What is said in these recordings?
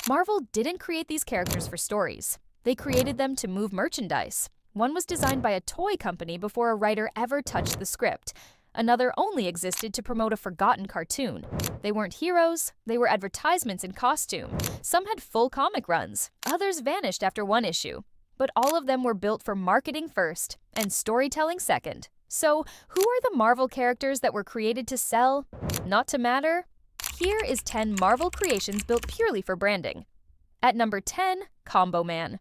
Marvel didn't create these characters for stories. They created them to move merchandise. One was designed by a toy company before a writer ever touched the script. Another only existed to promote a forgotten cartoon. They weren't heroes, they were advertisements in costume. Some had full comic runs, others vanished after one issue. But all of them were built for marketing first and storytelling second. So, who are the Marvel characters that were created to sell, not to matter? Here is 10 Marvel creations built purely for branding. At number 10, Combo Man.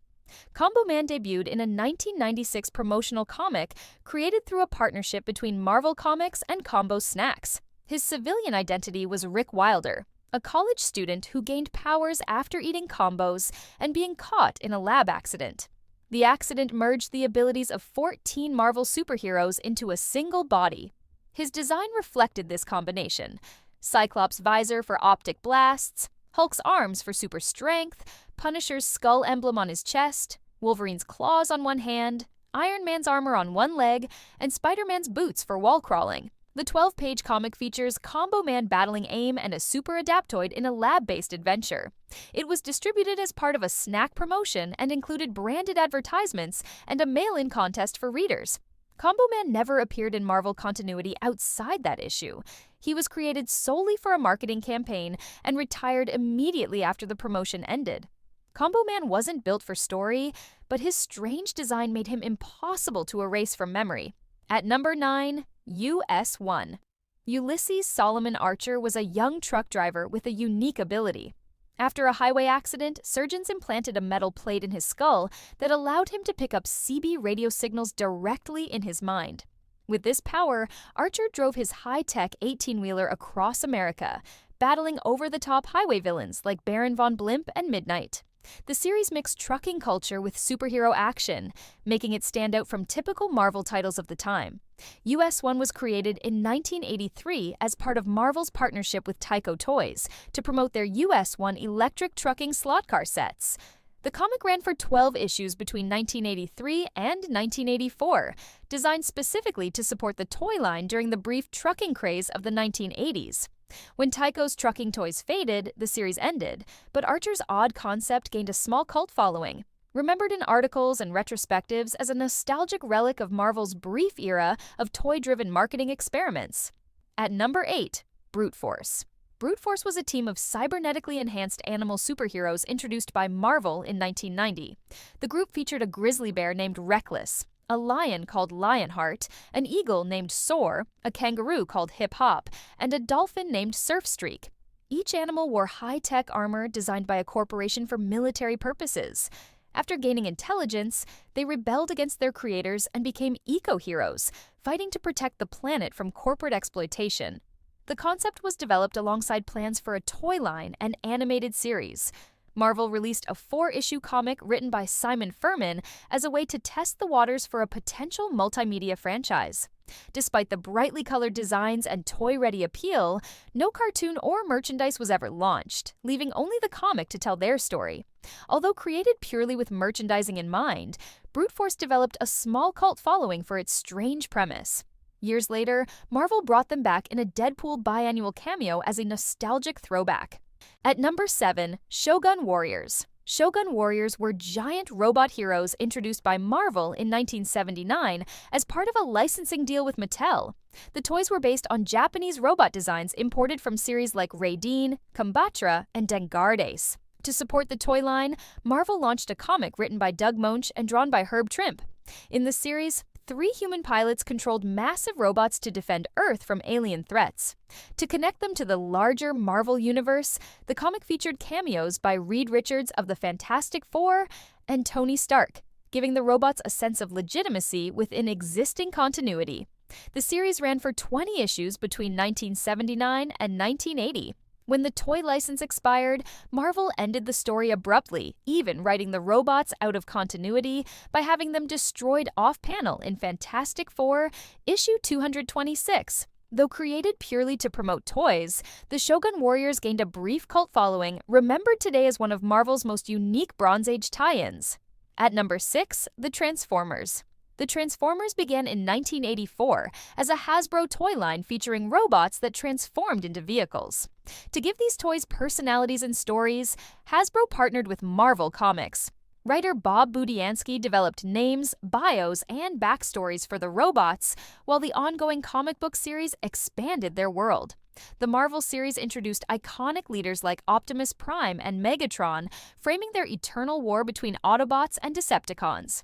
Combo Man debuted in a 1996 promotional comic created through a partnership between Marvel Comics and Combo Snacks. His civilian identity was Rick Wilder, a college student who gained powers after eating combos and being caught in a lab accident. The accident merged the abilities of 14 Marvel superheroes into a single body. His design reflected this combination: Cyclops' visor for optic blasts, Hulk's arms for super strength, Punisher's skull emblem on his chest, Wolverine's claws on one hand, Iron Man's armor on one leg, and Spider-Man's boots for wall crawling. The 12-page comic features Combo Man battling AIM and a super adaptoid in a lab-based adventure. It was distributed as part of a snack promotion and included branded advertisements and a mail-in contest for readers. Combo Man never appeared in Marvel continuity outside that issue. He was created solely for a marketing campaign and retired immediately after the promotion ended. Combo Man wasn't built for story, but his strange design made him impossible to erase from memory. At number 9, US-1. Ulysses Solomon Archer was a young truck driver with a unique ability. After a highway accident, surgeons implanted a metal plate in his skull that allowed him to pick up CB radio signals directly in his mind. With this power, Archer drove his high-tech 18-wheeler across America, battling over-the-top highway villains like Baron von Blimp and Midnight. The series mixed trucking culture with superhero action, making it stand out from typical Marvel titles of the time. US-1 was created in 1983 as part of Marvel's partnership with Tyco Toys to promote their US-1 electric trucking slot car sets. The comic ran for 12 issues between 1983 and 1984, designed specifically to support the toy line during the brief trucking craze of the 1980s. When Tyco's trucking toys faded, the series ended, but Archer's odd concept gained a small cult following, remembered in articles and retrospectives as a nostalgic relic of Marvel's brief era of toy-driven marketing experiments. At number 8, Brute Force. Brute Force was a team of cybernetically enhanced animal superheroes introduced by Marvel in 1990. The group featured a grizzly bear named Reckless, a lion called Lionheart, an eagle named Soar, a kangaroo called Hip Hop, and a dolphin named Surfstreak. Each animal wore high-tech armor designed by a corporation for military purposes. After gaining intelligence, they rebelled against their creators and became eco-heroes, fighting to protect the planet from corporate exploitation. The concept was developed alongside plans for a toy line and animated series. Marvel released a 4-issue comic written by Simon Furman as a way to test the waters for a potential multimedia franchise. Despite the brightly colored designs and toy-ready appeal, no cartoon or merchandise was ever launched, leaving only the comic to tell their story. Although created purely with merchandising in mind, Brute Force developed a small cult following for its strange premise. Years later, Marvel brought them back in a Deadpool biannual cameo as a nostalgic throwback. At number 7, Shogun Warriors. Shogun Warriors were giant robot heroes introduced by Marvel in 1979 as part of a licensing deal with Mattel. The toys were based on Japanese robot designs imported from series like Raideen, Kambatra, and Dengardes. To support the toy line, Marvel launched a comic written by Doug Moench and drawn by Herb Trimpe. In the series, 3 human pilots controlled massive robots to defend Earth from alien threats. To connect them to the larger Marvel universe, the comic featured cameos by Reed Richards of the Fantastic Four and Tony Stark, giving the robots a sense of legitimacy within existing continuity. The series ran for 20 issues between 1979 and 1980. When the toy license expired, Marvel ended the story abruptly, even writing the robots out of continuity by having them destroyed off-panel in Fantastic Four, issue 226. Though created purely to promote toys, the Shogun Warriors gained a brief cult following, remembered today as one of Marvel's most unique Bronze Age tie-ins. At number 6, the Transformers. The The Transformers began in 1984 as a Hasbro toy line featuring robots that transformed into vehicles. To give these toys personalities and stories, Hasbro partnered with Marvel Comics. Writer Bob Budiansky developed names, bios, and backstories for the robots, while the ongoing comic book series expanded their world. The Marvel series introduced iconic leaders like Optimus Prime and Megatron, framing their eternal war between Autobots and Decepticons.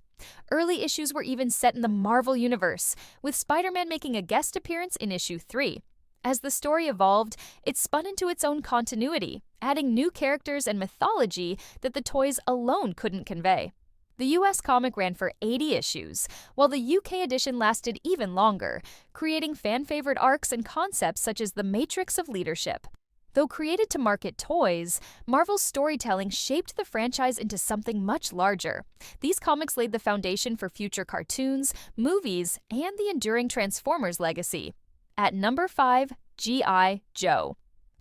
Early issues were even set in the Marvel Universe, with Spider-Man making a guest appearance in issue 3. As the story evolved, it spun into its own continuity, adding new characters and mythology that the toys alone couldn't convey. The US comic ran for 80 issues, while the UK edition lasted even longer, creating fan-favorite arcs and concepts such as the Matrix of Leadership. Though created to market toys, Marvel's storytelling shaped the franchise into something much larger. These comics laid the foundation for future cartoons, movies, and the enduring Transformers legacy. At number 5, G.I. Joe.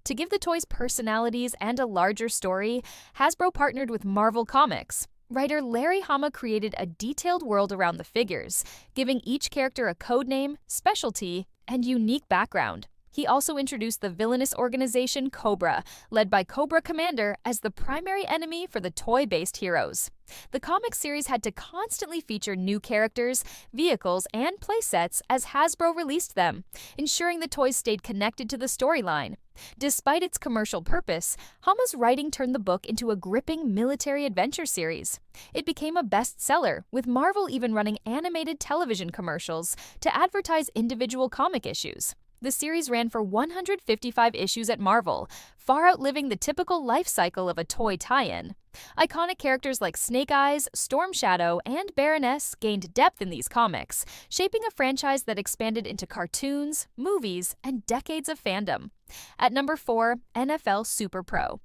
To give the toys personalities and a larger story, Hasbro partnered with Marvel Comics. Writer Larry Hama created a detailed world around the figures, giving each character a codename, specialty, and unique background. He also introduced the villainous organization Cobra, led by Cobra Commander as the primary enemy for the toy-based heroes. The comic series had to constantly feature new characters, vehicles, and playsets as Hasbro released them, ensuring the toys stayed connected to the storyline. Despite its commercial purpose, Hama's writing turned the book into a gripping military adventure series. It became a bestseller, with Marvel even running animated television commercials to advertise individual comic issues. The series ran for 155 issues at Marvel, far outliving the typical life cycle of a toy tie-in. Iconic characters like Snake Eyes, Storm Shadow, and Baroness gained depth in these comics, shaping a franchise that expanded into cartoons, movies, and decades of fandom. At number 4, NFL Super Pro.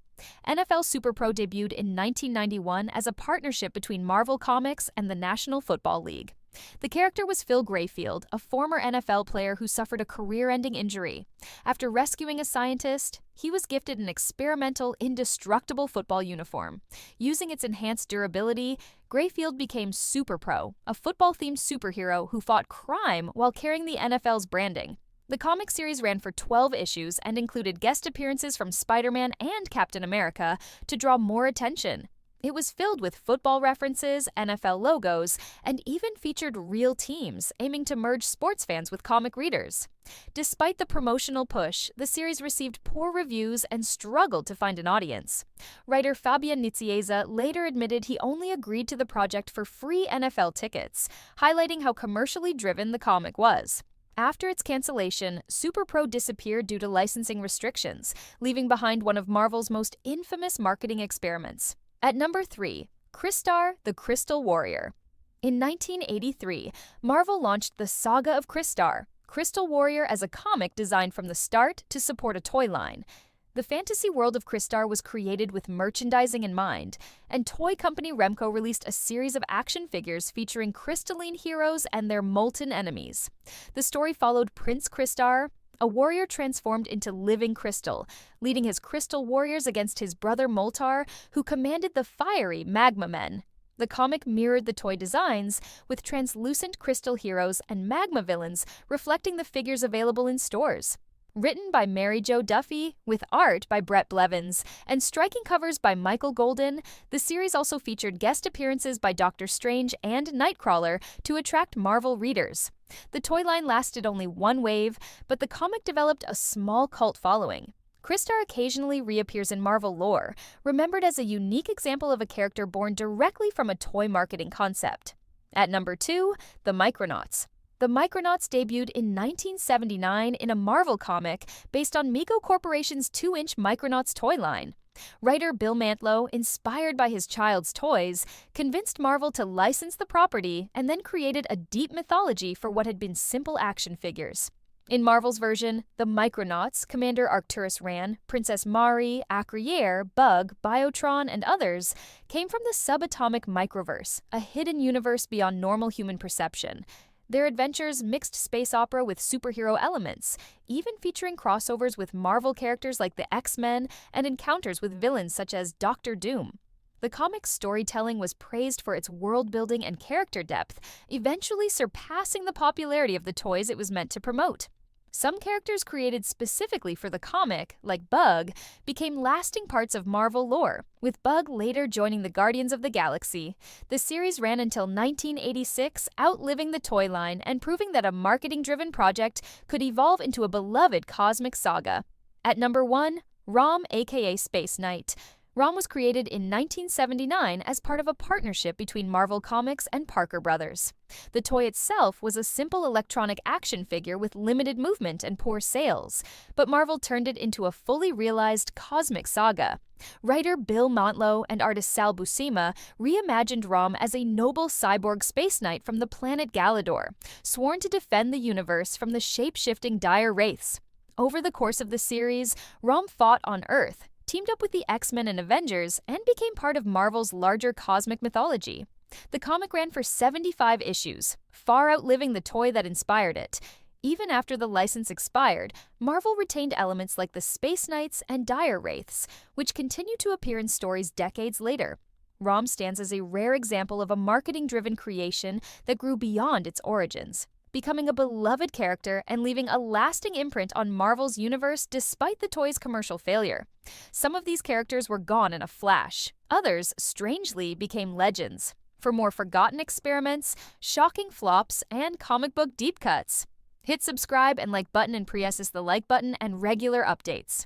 NFL Super Pro debuted in 1991 as a partnership between Marvel Comics and the National Football League. The character was Phil Grayfield, a former NFL player who suffered a career-ending injury. After rescuing a scientist, he was gifted an experimental, indestructible football uniform. Using its enhanced durability, Grayfield became Super Pro, a football-themed superhero who fought crime while carrying the NFL's branding. The comic series ran for 12 issues and included guest appearances from Spider-Man and Captain America to draw more attention. It was filled with football references, NFL logos, and even featured real teams, aiming to merge sports fans with comic readers. Despite the promotional push, the series received poor reviews and struggled to find an audience. Writer Fabian Nicieza later admitted he only agreed to the project for free NFL tickets, highlighting how commercially driven the comic was. After its cancellation, Super Pro disappeared due to licensing restrictions, leaving behind one of Marvel's most infamous marketing experiments. At number 3, Cristar, the Crystal Warrior. In 1983, Marvel launched the Saga of Cristar, Crystal Warrior as a comic designed from the start to support a toy line. The fantasy world of Cristar was created with merchandising in mind, and toy company Remco released a series of action figures featuring crystalline heroes and their molten enemies. The story followed Prince Cristar, a warrior transformed into living crystal, leading his crystal warriors against his brother Moltar, who commanded the fiery Magma Men. The comic mirrored the toy designs, with translucent crystal heroes and magma villains reflecting the figures available in stores. Written by Mary Jo Duffy, with art by Brett Blevins, and striking covers by Michael Golden, the series also featured guest appearances by Doctor Strange and Nightcrawler to attract Marvel readers. The toy line lasted only one wave, but the comic developed a small cult following. Cristar occasionally reappears in Marvel lore, remembered as a unique example of a character born directly from a toy marketing concept. At number 2, the Micronauts. The Micronauts debuted in 1979 in a Marvel comic based on Mego Corporation's 2-inch Micronauts toy line. Writer Bill Mantlo, inspired by his child's toys, convinced Marvel to license the property and then created a deep mythology for what had been simple action figures. In Marvel's version, the Micronauts, Commander Arcturus Ran, Princess Mari, Acriere, Bug, Biotron, and others, came from the subatomic microverse, a hidden universe beyond normal human perception. Their adventures mixed space opera with superhero elements, even featuring crossovers with Marvel characters like the X-Men and encounters with villains such as Doctor Doom. The comic's storytelling was praised for its world building and character depth, eventually surpassing the popularity of the toys it was meant to promote. Some characters created specifically for the comic, like Bug, became lasting parts of Marvel lore, with Bug later joining the Guardians of the Galaxy. The series ran until 1986, outliving the toy line and proving that a marketing-driven project could evolve into a beloved cosmic saga. At number 1, Rohm, aka Space Knight. Rohm was created in 1979 as part of a partnership between Marvel Comics and Parker Brothers. The toy itself was a simple electronic action figure with limited movement and poor sales, but Marvel turned it into a fully realized cosmic saga. Writer Bill Mantlo and artist Sal Buscema reimagined Rohm as a noble cyborg space knight from the planet Galador, sworn to defend the universe from the shape-shifting dire wraiths. Over the course of the series, Rohm fought on Earth, teamed up with the X-Men and Avengers, and became part of Marvel's larger cosmic mythology. The comic ran for 75 issues, far outliving the toy that inspired it. Even after the license expired, Marvel retained elements like the Space Knights and Dire Wraiths, which continue to appear in stories decades later. Rohm stands as a rare example of a marketing-driven creation that grew beyond its origins, becoming a beloved character and leaving a lasting imprint on Marvel's universe despite the toy's commercial failure. Some of these characters were gone in a flash. Others, strangely, became legends. For more forgotten experiments, shocking flops, and comic book deep cuts, hit subscribe and like button and pre-assist the like button and regular updates.